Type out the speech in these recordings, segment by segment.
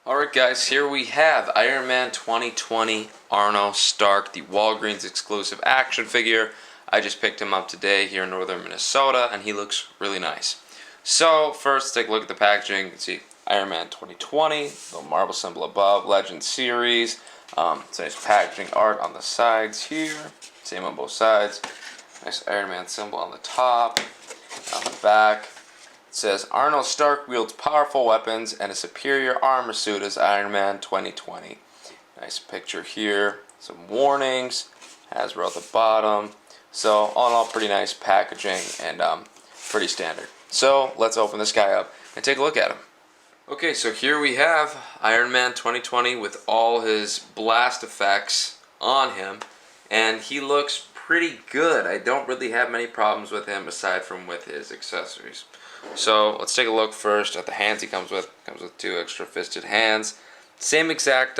Alright guys, here we have Iron Man 2020 Arno Stark, the Walgreens exclusive action figure. I just picked him up today here in northern Minnesota and he looks really nice. So first take a look at the packaging. You can see Iron Man 2020, little marble symbol above, Legend Series. It's nice packaging art on the sides here, same on both sides. Nice Iron Man symbol on the top, on the back. It says, Arnold Stark wields powerful weapons and a superior armor suit as Iron Man 2020. Nice picture here. Some warnings. Hasbro at the bottom. So, all in all, pretty nice packaging and pretty standard. So, let's open this guy up and take a look at him. Okay, so here we have Iron Man 2020 with all his blast effects on him. And he looks pretty good. I don't really have many problems with him aside from with his accessories. So let's take a look first at the hands he comes with. Comes with two extra fisted hands. Same exact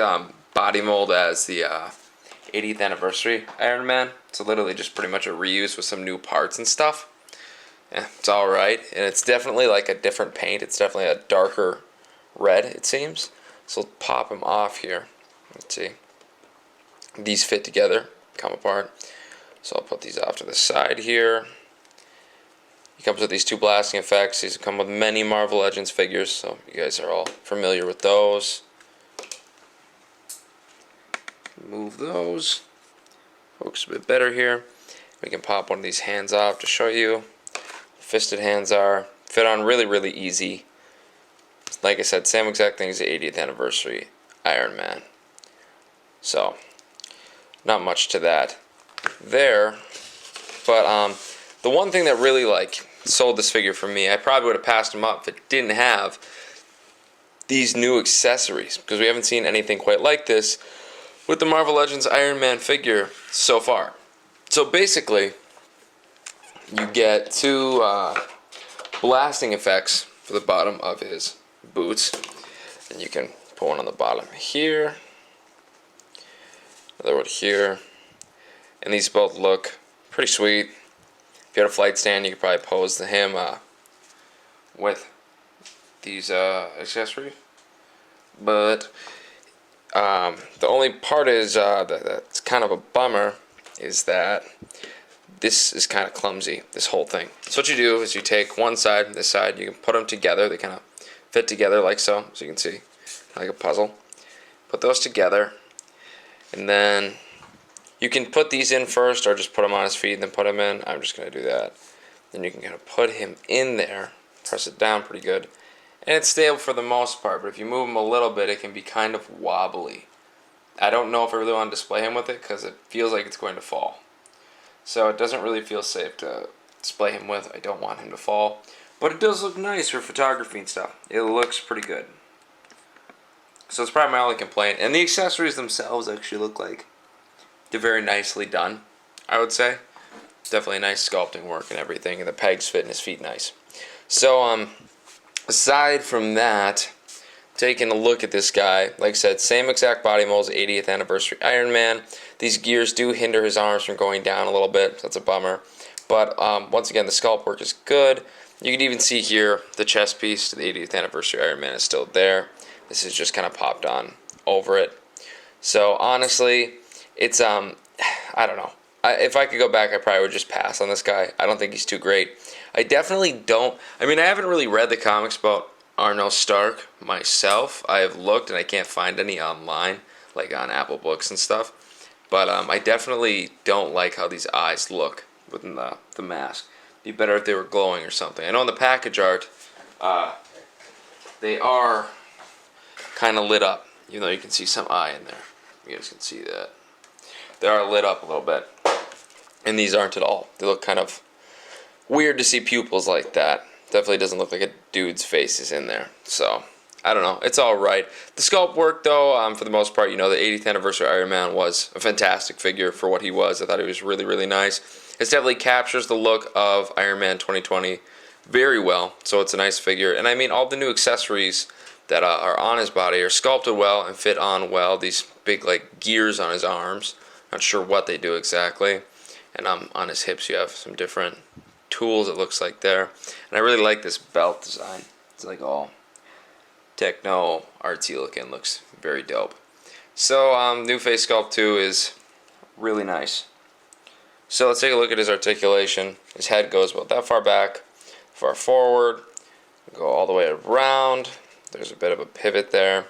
body mold as the 80th anniversary Iron Man. So literally just pretty much a reuse with some new parts and stuff. Yeah, it's alright. And it's definitely like a different paint. It's definitely a darker red, it seems. So let's pop him off here. Let's see. These fit together, come apart. So I'll put these off to the side here. He comes with these two blasting effects. These come with many Marvel Legends figures, so you guys are all familiar with those. Move those. Focus a bit better here. We can pop one of these hands off to show you. Fisted hands are. Fit on really, really easy. Like I said, same exact thing as the 80th anniversary Iron Man. So, not much to that there. But, the one thing that really sold this figure for me, I probably would have passed him up if it didn't have these new accessories, because we haven't seen anything quite like this with the Marvel Legends Iron Man figure so far. So basically, you get two blasting effects for the bottom of his boots, and you can put one on the bottom here, another one here, and these both look pretty sweet. If you had a flight stand, you could probably pose to him with these accessories. But the only part is that's kind of a bummer is that this is kind of clumsy, this whole thing. So what you do is you take one side, this side, you can put them together. They kind of fit together like so, as you can see, like a puzzle. Put those together, and then you can put these in first or just put them on his feet and then put them in. I'm just going to do that. Then you can kind of put him in there, press it down pretty good. And it's stable for the most part, but if you move him a little bit, it can be kind of wobbly. I don't know if I really want to display him with it because it feels like it's going to fall. So it doesn't really feel safe to display him with. I don't want him to fall. But it does look nice for photography and stuff. It looks pretty good. So it's probably my only complaint. And the accessories themselves actually look like they're very nicely done, I would say. Definitely nice sculpting work and everything, and the pegs fit in his feet nice. So, aside from that, taking a look at this guy, like I said, same exact body mold as 80th anniversary Iron Man. These gears do hinder his arms from going down a little bit, so that's a bummer. But once again, the sculpt work is good. You can even see here the chest piece to the 80th anniversary Iron Man is still there. This is just kind of popped on over it. So honestly, it's I don't know. If I could go back, I probably would just pass on this guy. I don't think he's too great. I definitely don't. I mean, I haven't really read the comics about Arno Stark myself. I have looked and I can't find any online, like on Apple Books and stuff. But I definitely don't like how these eyes look within the mask. It'd be better if they were glowing or something. I know in the package art, they are kind of lit up, even though you can see some eye in there. You guys can see that. They are lit up a little bit. And these aren't at all. They look kind of weird to see pupils like that. Definitely doesn't look like a dude's face is in there. So, I don't know. It's alright. The sculpt work, though, for the most part, you know, the 80th anniversary Iron Man was a fantastic figure for what he was. I thought he was really, really nice. It definitely captures the look of Iron Man 2020 very well. So, it's a nice figure. And I mean, all the new accessories that are on his body are sculpted well and fit on well. These big, gears on his arms. Not sure what they do exactly. And on his hips you have some different tools, it looks like there. And I really like this belt design. It's like all techno artsy looking. Looks very dope. So new face sculpt too is really nice. So let's take a look at his articulation. His head goes about that far back, far forward, go all the way around. There's a bit of a pivot there,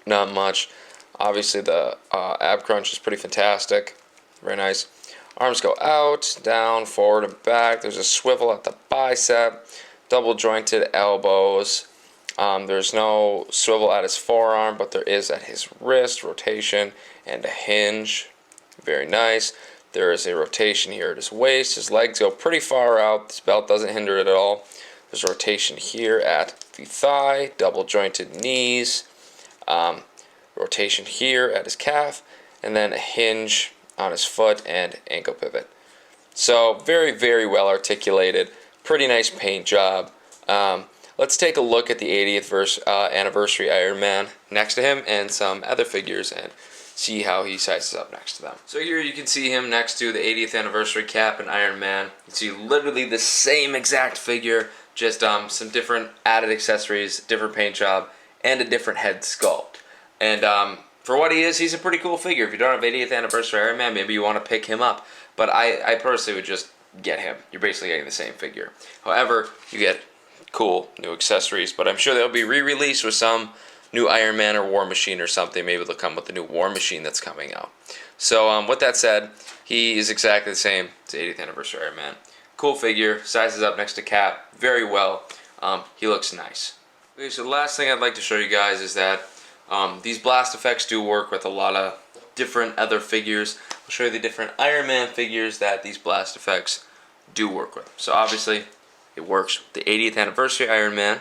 not much. Obviously the ab crunch is pretty fantastic, very nice. Arms go out, down, forward, and back. There's a swivel at the bicep, double jointed elbows. There's no swivel at his forearm, but there is at his wrist, rotation, and a hinge. Very nice. There is a rotation here at his waist. His legs go pretty far out. This belt doesn't hinder it at all. There's a rotation here at the thigh, double jointed knees, rotation here at his calf, and then a hinge on his foot and ankle pivot. So very, very well articulated. Pretty nice paint job. Let's take a look at the 80th anniversary Iron Man next to him and some other figures and see how he sizes up next to them. So here you can see him next to the 80th anniversary Cap and Iron Man. You can see literally the same exact figure, just some different added accessories, different paint job, and a different head sculpt. And for what he is, he's a pretty cool figure. If you don't have 80th anniversary Iron Man, maybe you want to pick him up. But I personally would just get him. You're basically getting the same figure. However, you get cool new accessories, but I'm sure they'll be re-released with some new Iron Man or War Machine or something. Maybe they'll come with the new War Machine that's coming out. So with that said, he is exactly the same as 80th anniversary Iron Man. Cool figure, sizes up next to Cap very well. He looks nice. Okay, so the last thing I'd like to show you guys is that these blast effects do work with a lot of different other figures. I'll show you the different Iron Man figures that these blast effects do work with. So obviously it works with the 80th anniversary Iron Man.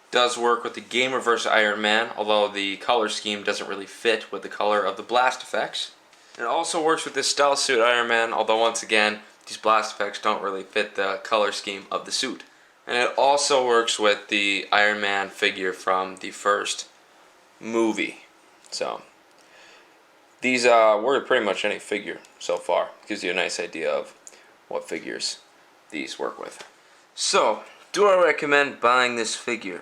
Does work with the Game Reverse Iron Man, although the color scheme doesn't really fit with the color of the blast effects. It also works with the Stealth Suit Iron Man, although once again, these blast effects don't really fit the color scheme of the suit. And it also works with the Iron Man figure from the first movie. So these work pretty much any figure so far. Gives you a nice idea of what figures these work with. So, do I recommend buying this figure?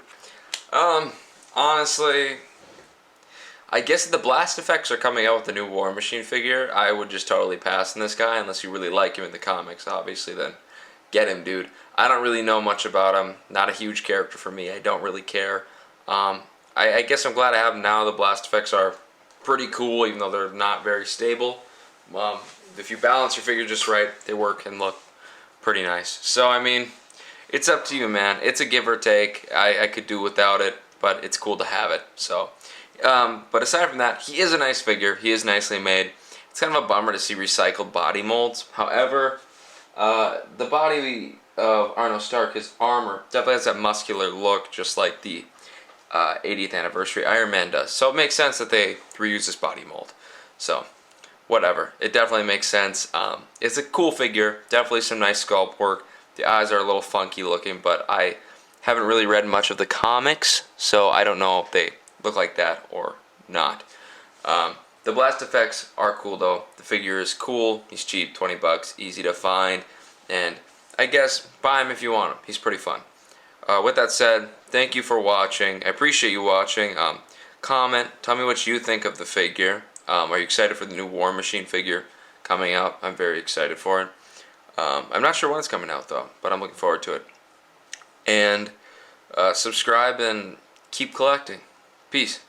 Honestly, I guess if the blast effects are coming out with the new War Machine figure, I would just totally pass on this guy unless you really like him in the comics, obviously, then get him, dude. I don't really know much about him. Not a huge character for me. I don't really care. I guess I'm glad I have him now. The blast effects are pretty cool, even though they're not very stable. If you balance your figure just right, they work and look pretty nice. So, I mean, it's up to you, man. It's a give or take. I could do without it, but it's cool to have it. So, but aside from that, he is a nice figure. He is nicely made. It's kind of a bummer to see recycled body molds. However, the body of Arno Stark, his armor, definitely has that muscular look, just like the 80th anniversary Iron Man does. So it makes sense that they reuse this body mold. So, whatever. It definitely makes sense. It's a cool figure. Definitely some nice sculpt work. The eyes are a little funky looking, but I haven't really read much of the comics, so I don't know if they look like that or not. The blast effects are cool though. The figure is cool. He's cheap, 20 bucks, easy to find, and I guess buy him if you want him. He's pretty fun. With that said, thank you for watching. I appreciate you watching. Comment, tell me what you think of the figure. Are you excited for the new War Machine figure coming out? I'm very excited for it. I'm not sure when it's coming out though, but I'm looking forward to it. And subscribe and keep collecting. Peace.